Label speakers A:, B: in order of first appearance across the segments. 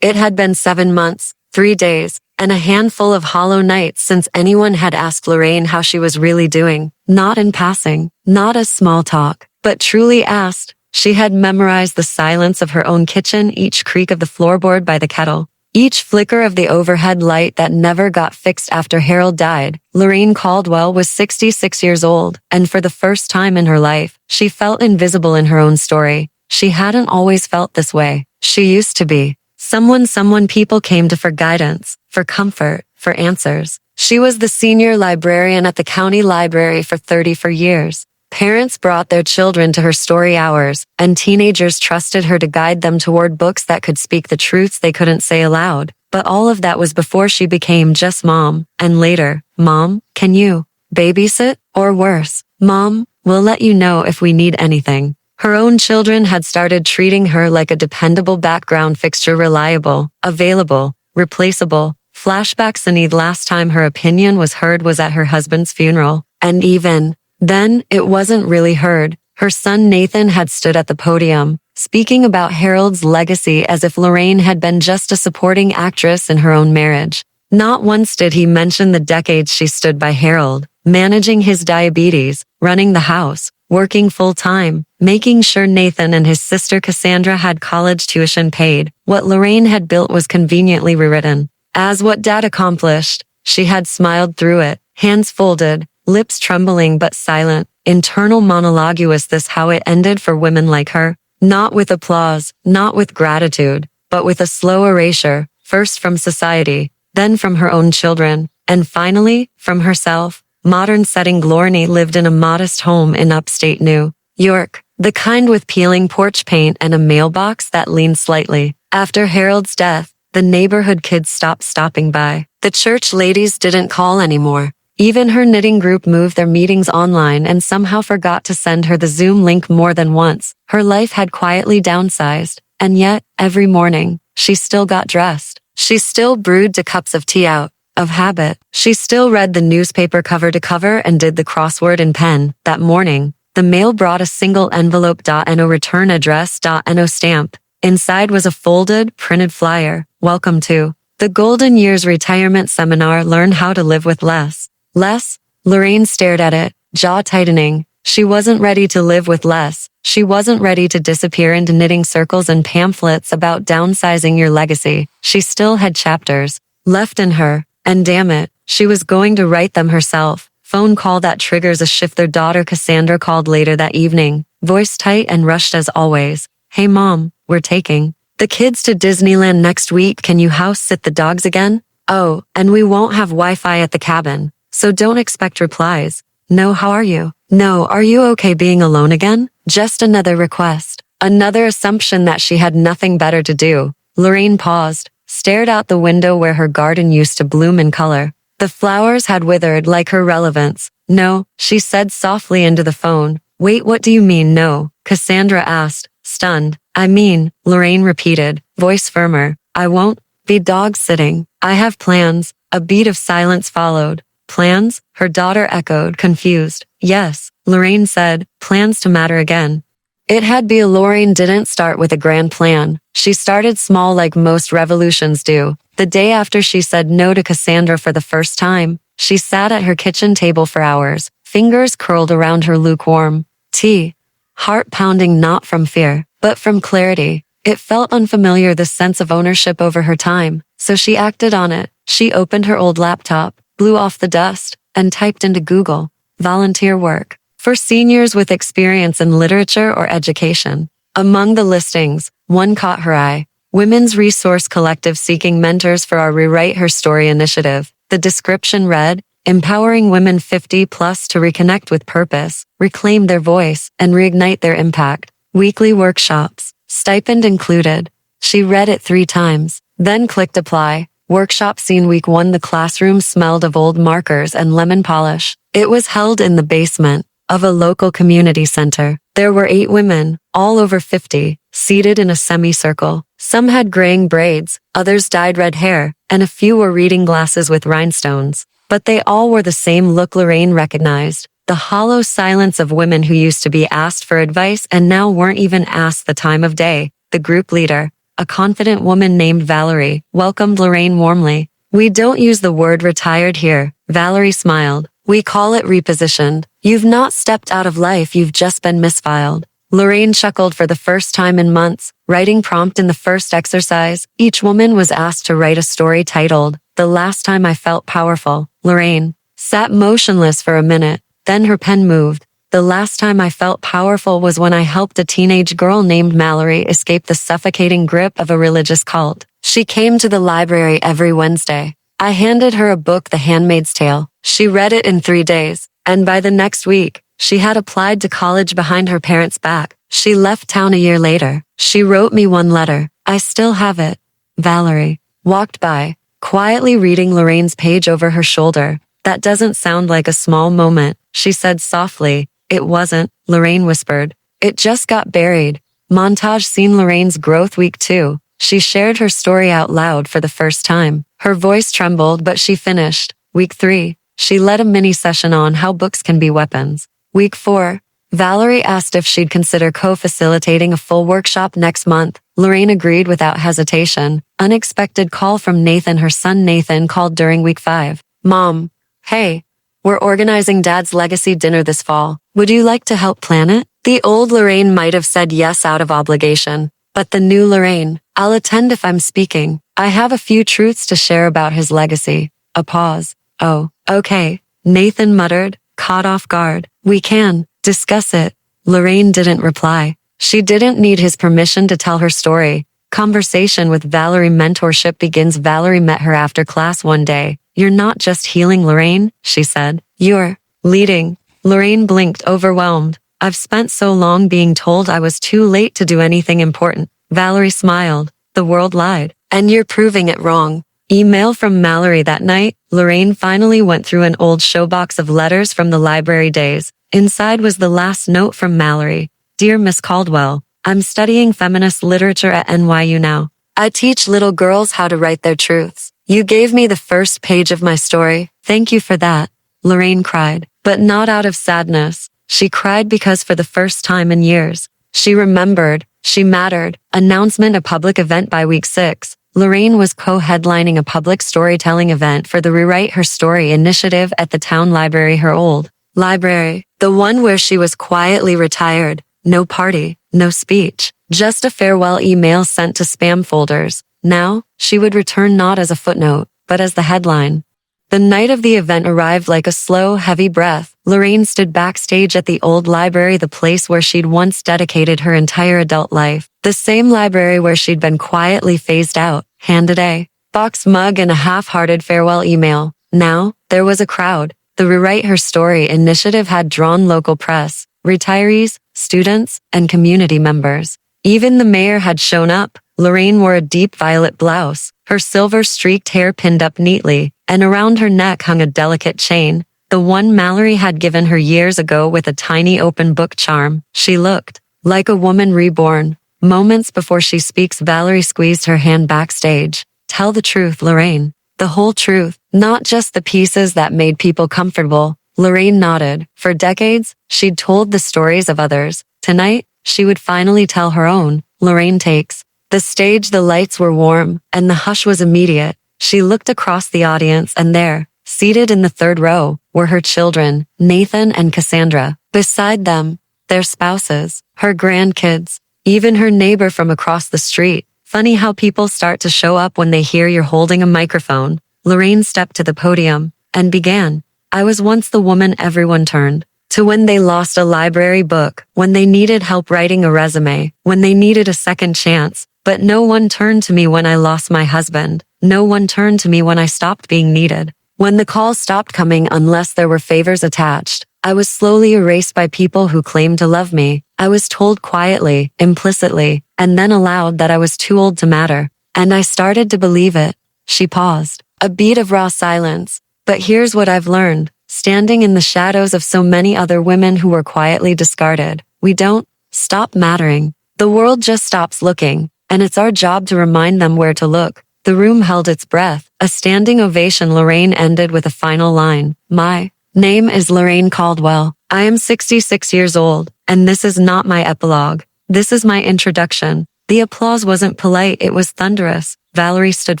A: It had been 7 months, 3 days, and a handful of hollow nights since anyone had asked Lorraine how she was really doing, not in passing, not as small talk, but truly asked. She had memorized the silence of her own kitchen, each creak of the floorboard by the kettle, each flicker of the overhead light that never got fixed after Harold died. Lorraine Caldwell was 66 years old, and for the first time in her life, she felt invisible in her own story. She hadn't always felt this way. She used to be someone people came to for guidance, for comfort, for answers. She was the senior librarian at the county library for 34 years. Parents brought their children to her story hours, and teenagers trusted her to guide them toward books that could speak the truths they couldn't say aloud. But all of that was before she became just Mom, and later, Mom, can you babysit? Or worse, Mom, we'll let you know if we need anything. Her own children had started treating her like a dependable background fixture, reliable, available, replaceable. Flashbacks. The last time her opinion was heard was at her husband's funeral, and even then, it wasn't really heard. Her son Nathan had stood at the podium, speaking about Harold's legacy as if Lorraine had been just a supporting actress in her own marriage. Not once did he mention the decades she stood by Harold, managing his diabetes, running the house, working full-time, making sure Nathan and his sister Cassandra had college tuition paid. What Lorraine had built was conveniently rewritten as what Dad accomplished. She had smiled through it, hands folded, lips trembling but silent. Internal monologue. Was this how it ended for women like her? Not with applause, not with gratitude, but with a slow erasure, first from society, then from her own children, and finally, from herself. Modern setting. Lorraine lived in a modest home in upstate New York, the kind with peeling porch paint and a mailbox that leaned slightly. After Harold's death, the neighborhood kids stopped stopping by. The church ladies didn't call anymore. Even her knitting group moved their meetings online and somehow forgot to send her the Zoom link more than once. Her life had quietly downsized, and yet, every morning, she still got dressed. She still brewed 2 cups of tea out of habit. She still read the newspaper cover to cover and did the crossword in pen. That morning, the mail brought a single envelope. No return address. No stamp. Inside was a folded, printed flyer. Welcome to the Golden Years Retirement Seminar. Learn how to live with less. Less? Lorraine stared at it, jaw tightening. She wasn't ready to live with less. She wasn't ready to disappear into knitting circles and pamphlets about downsizing your legacy. She still had chapters left in her, and damn it, she was going to write them herself. Phone call that triggers a shift. Their daughter Cassandra called later that evening, voice tight and rushed as always. Hey Mom, we're taking the kids to Disneyland next week. Can you house sit the dogs again? Oh, and we won't have Wi-Fi at the cabin, so don't expect replies. No, how are you? No, are you okay being alone again? Just another request. Another assumption that she had nothing better to do. Lorraine paused, stared out the window where her garden used to bloom in color. The flowers had withered like her relevance. No, she said softly into the phone. Wait, what do you mean no? Cassandra asked, stunned. I mean, Lorraine repeated, voice firmer. I won't be dog sitting. I have plans. A beat of silence followed. Plans? Her daughter echoed, confused. Yes, Lorraine said, plans to matter again. It had been. Lorraine didn't start with a grand plan. She started small like most revolutions do. The day after she said no to Cassandra for the first time, she sat at her kitchen table for hours, fingers curled around her lukewarm tea, heart pounding not from fear, but from clarity. It felt unfamiliar, the sense of ownership over her time, so she acted on it. She opened her old laptop, blew off the dust, and typed into Google, volunteer work for seniors with experience in literature or education. Among the listings, one caught her eye. Women's Resource Collective seeking mentors for our Rewrite Her Story initiative. The description read, empowering women 50 plus to reconnect with purpose, reclaim their voice, and reignite their impact. Weekly workshops, stipend included. She read it 3 times, then clicked apply. Workshop scene week 1. The classroom smelled of old markers and lemon polish. It was held in the basement of a local community center. There were 8 women, all over 50, seated in a semicircle. Some had graying braids, others dyed red hair, and a few wore reading glasses with rhinestones. But they all wore the same look Lorraine recognized, the hollow silence of women who used to be asked for advice and now weren't even asked the time of day. The group leader, a confident woman named Valerie, welcomed Lorraine warmly. We don't use the word retired here, Valerie smiled. We call it repositioned. You've not stepped out of life, you've just been misfiled. Lorraine chuckled for the first time in months. Writing prompt in the first exercise, each woman was asked to write a story titled, The Last Time I Felt Powerful. Lorraine sat motionless for a minute, then her pen moved. The last time I felt powerful was when I helped a teenage girl named Mallory escape the suffocating grip of a religious cult. She came to the library every Wednesday. I handed her a book, The Handmaid's Tale. She read it in 3 days, and by the next week, she had applied to college behind her parents' back. She left town a year later. She wrote me one letter. I still have it. Valerie walked by, quietly reading Lorraine's page over her shoulder. That doesn't sound like a small moment, she said softly. It wasn't, Lorraine whispered. It just got buried. Montage scene Lorraine's growth week 2. She shared her story out loud for the first time. Her voice trembled, but she finished. Week 3. She led a mini session on how books can be weapons. Week 4. Valerie asked if she'd consider co-facilitating a full workshop next month. Lorraine agreed without hesitation. Unexpected call from Nathan. Her son Nathan called during week 5. Mom. Hey. We're organizing Dad's legacy dinner this fall. Would you like to help plan it? The old Lorraine might have said yes out of obligation. But the new Lorraine, I'll attend if I'm speaking. I have a few truths to share about his legacy. A pause. Oh, okay. Nathan muttered, caught off guard. We can discuss it. Lorraine didn't reply. She didn't need his permission to tell her story. Conversation with Valerie mentorship begins. Valerie met her after class one day. You're not just healing, Lorraine, she said. You're leading. Lorraine blinked, overwhelmed. I've spent so long being told I was too late to do anything important. Valerie smiled. The world lied. And you're proving it wrong. Email from Mallory that night. Lorraine finally went through an old showbox of letters from the library days. Inside was the last note from Mallory. Dear Miss Caldwell, I'm studying feminist literature at NYU now. I teach little girls how to write their truths. You gave me the first page of my story. Thank you for that. Lorraine cried, but not out of sadness. She cried because for the first time in years, she remembered, she mattered. Announcement: a public event by week 6. Lorraine was co-headlining a public storytelling event for the Rewrite Her Story initiative at the town library, her old library, the one where she was quietly retired. No party, no speech, just a farewell email sent to spam folders. Now, she would return not as a footnote, but as the headline. The night of the event arrived like a slow, heavy breath. Lorraine stood backstage at the old library, the place where she'd once dedicated her entire adult life. The same library where she'd been quietly phased out, handed a box mug and a half-hearted farewell email. Now, there was a crowd. The Rewrite Her Story initiative had drawn local press, retirees, students, and community members. Even the mayor had shown up. Lorraine wore a deep violet blouse, her silver-streaked hair pinned up neatly, and around her neck hung a delicate chain, the one Mallory had given her years ago with a tiny open book charm. She looked like a woman reborn. Moments before she speaks, Valerie squeezed her hand backstage. Tell the truth, Lorraine. The whole truth, not just the pieces that made people comfortable. Lorraine nodded. For decades, she'd told the stories of others. Tonight, she would finally tell her own. Lorraine takes the stage. The lights were warm, and the hush was immediate. She looked across the audience, and there, seated in the third row, were her children, Nathan and Cassandra. Beside them, their spouses, her grandkids, even her neighbor from across the street. Funny how people start to show up when they hear you're holding a microphone. Lorraine stepped to the podium and began. I was once the woman everyone turned to when they lost a library book, when they needed help writing a resume, when they needed a second chance. But no one turned to me when I lost my husband. No one turned to me when I stopped being needed. When the calls stopped coming unless there were favors attached, I was slowly erased by people who claimed to love me. I was told quietly, implicitly, and then aloud that I was too old to matter. And I started to believe it. She paused. A beat of raw silence. But here's what I've learned. Standing in the shadows of so many other women who were quietly discarded, we don't stop mattering. The world just stops looking, and it's our job to remind them where to look. The room held its breath. A standing ovation. Lorraine ended with a final line. My name is Lorraine Caldwell. I am 66 years old, and this is not my epilogue. This is my introduction. The applause wasn't polite, it was thunderous. Valerie stood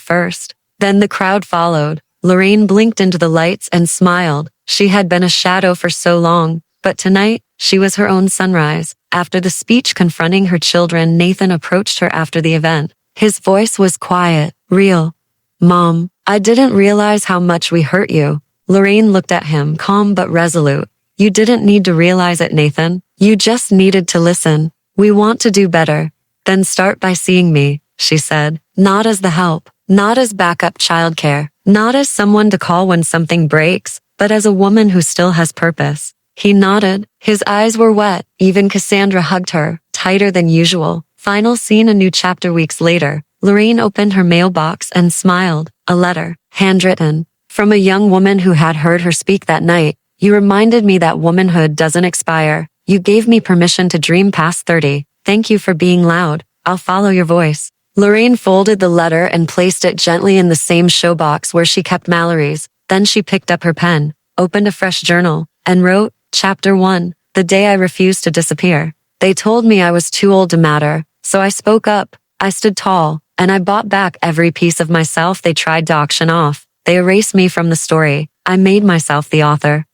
A: first. Then the crowd followed. Lorraine blinked into the lights and smiled. She had been a shadow for so long, but tonight, she was her own sunrise. After the speech confronting her children, Nathan approached her after the event. His voice was quiet, real. Mom, I didn't realize how much we hurt you. Lorraine looked at him, calm but resolute. You didn't need to realize it, Nathan. You just needed to listen. We want to do better. Then start by seeing me, she said. Not as the help, not as backup childcare, not as someone to call when something breaks, but as a woman who still has purpose. He nodded. His eyes were wet. Even Cassandra hugged her, tighter than usual. Final scene, a new chapter weeks later. Lorraine opened her mailbox and smiled. A letter, handwritten, from a young woman who had heard her speak that night. You reminded me that womanhood doesn't expire. You gave me permission to dream past 30. Thank you for being loud. I'll follow your voice. Lorraine folded the letter and placed it gently in the same showbox where she kept Mallory's. Then she picked up her pen, opened a fresh journal, and wrote, Chapter 1, the day I refused to disappear. They told me I was too old to matter, so I spoke up. I stood tall, and I bought back every piece of myself they tried to auction off. They erased me from the story. I made myself the author.